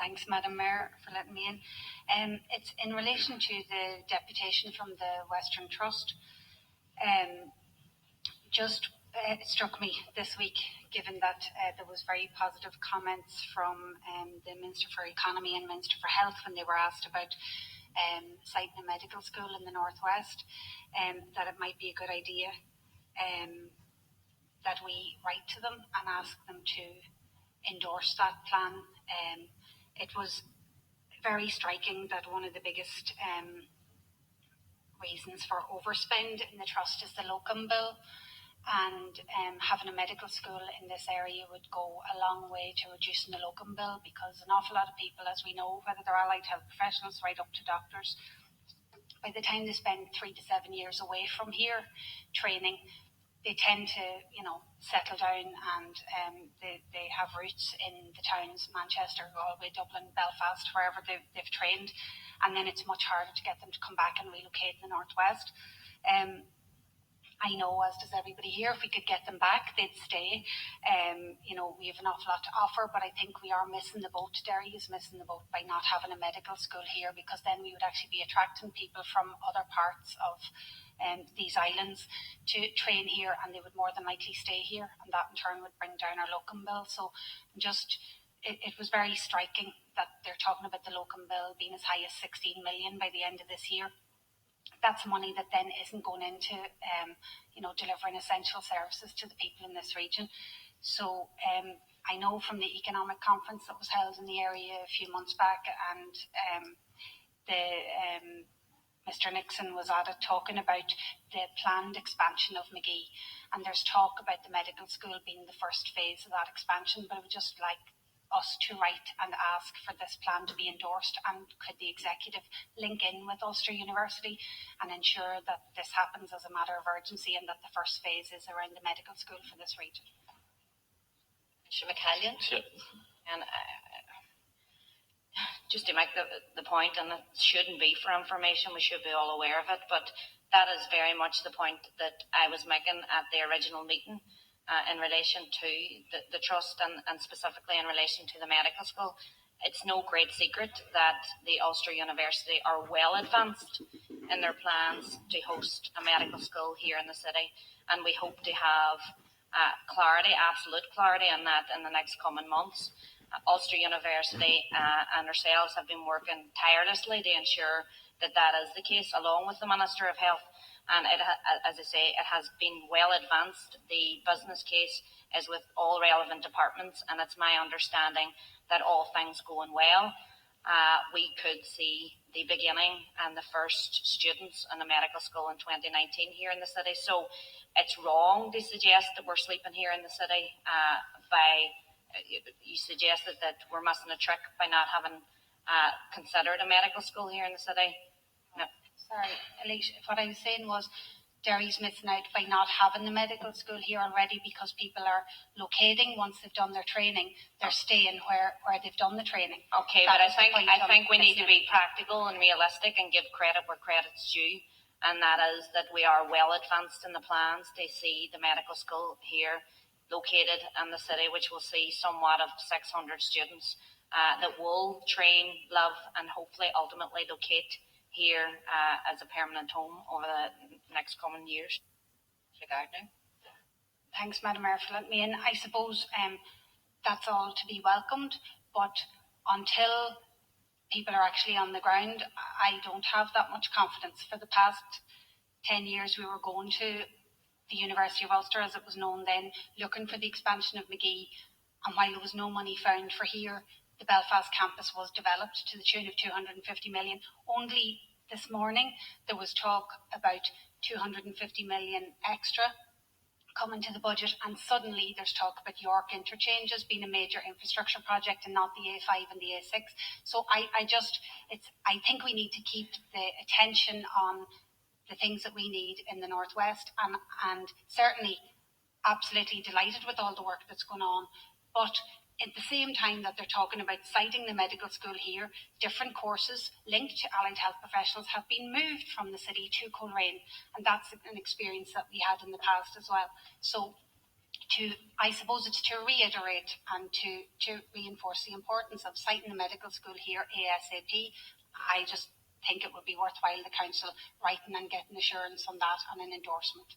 Thanks, Madam Mayor, for letting me in. It's in relation to the deputation from the Western Trust. It struck me this week, given that there was very positive comments from the Minister for Economy and Minister for Health when they were asked about siting a medical school in the Northwest, that it might be a good idea that we write to them and ask them to endorse that plan. It was very striking that one of the biggest reasons for overspend in the Trust is the locum bill, and having a medical school in this area would go a long way to reducing the locum bill, because an awful lot of people, as we know, whether they're allied health professionals right up to doctors, by the time they spend 3 to 7 years away from here training, they tend to, settle down, and they have roots in the towns, Manchester, Galway, Dublin, Belfast, wherever they've trained, and then it's much harder to get them to come back and relocate in the Northwest. I know, as does everybody here, if we could get them back, they'd stay. We have an awful lot to offer, but I think we are missing the boat. Derry is missing the boat by not having a medical school here, because then we would actually be attracting people from other parts of these islands to train here, and they would more than likely stay here, and that in turn would bring down our locum bill. So it was very striking that they're talking about the locum bill being as high as 16 million by the end of this year. That's money that then isn't going into, delivering essential services to the people in this region. So I know from the economic conference that was held in the area a few months back, and Mr. Nixon was at it talking about the planned expansion of Magee, and there's talk about the medical school being the first phase of that expansion, but I would just like us to write and ask for this plan to be endorsed, and could the executive link in with Ulster University and ensure that this happens as a matter of urgency, and that the first phase is around the medical school for this region. Mr. McCallion? Sure. And just to make the point, and it shouldn't be for information, we should be all aware of it, but that is very much the point that I was making at the original meeting. In relation to the Trust, and specifically in relation to the medical school. It's no great secret that the Ulster University are well advanced in their plans to host a medical school here in the city, and we hope to have clarity, absolute clarity on that in the next coming months. Ulster University and ourselves have been working tirelessly to ensure that is the case, along with the Minister of Health. And as I say, it has been well advanced. The business case is with all relevant departments, and it's my understanding that all things going well, we could see the beginning and the first students in the medical school in 2019 here in the city. So it's wrong to suggest that we're sleeping here in the city you suggested that we're missing a trick by not having considered a medical school here in the city. No. Sorry, Alicia, what I was saying was Derry's missing out by not having the medical school here already, because people are locating once they've done their training. They're staying where they've done the training. Okay, but I think we need to be practical and realistic and give credit where credit's due, and that is that we are well advanced in the plans to see the medical school here located in the city, which will see somewhat of 600 students that will train, live, and hopefully ultimately locate here as a permanent home over the next coming years. Thanks, Madam Mayor, for letting me in. I suppose that's all to be welcomed, but until people are actually on the ground, I don't have that much confidence. For the past 10 years, we were going to the University of Ulster, as it was known then, looking for the expansion of Magee, and while there was no money found for here, the Belfast campus was developed to the tune of 250 million. Only this morning there was talk about 250 million extra coming to the budget, and suddenly there's talk about York interchanges being a major infrastructure project and not the A5 and the A6. So I think we need to keep the attention on the things that we need in the Northwest, and certainly absolutely delighted with all the work that's going on. But at the same time that they're talking about citing the medical school here, different courses linked to allied health professionals have been moved from the city to Coleraine, and that's an experience that we had in the past as well. So I suppose it's to reiterate and to reinforce the importance of siting the medical school here ASAP. I just think it would be worthwhile the council writing and getting assurance on that and an endorsement.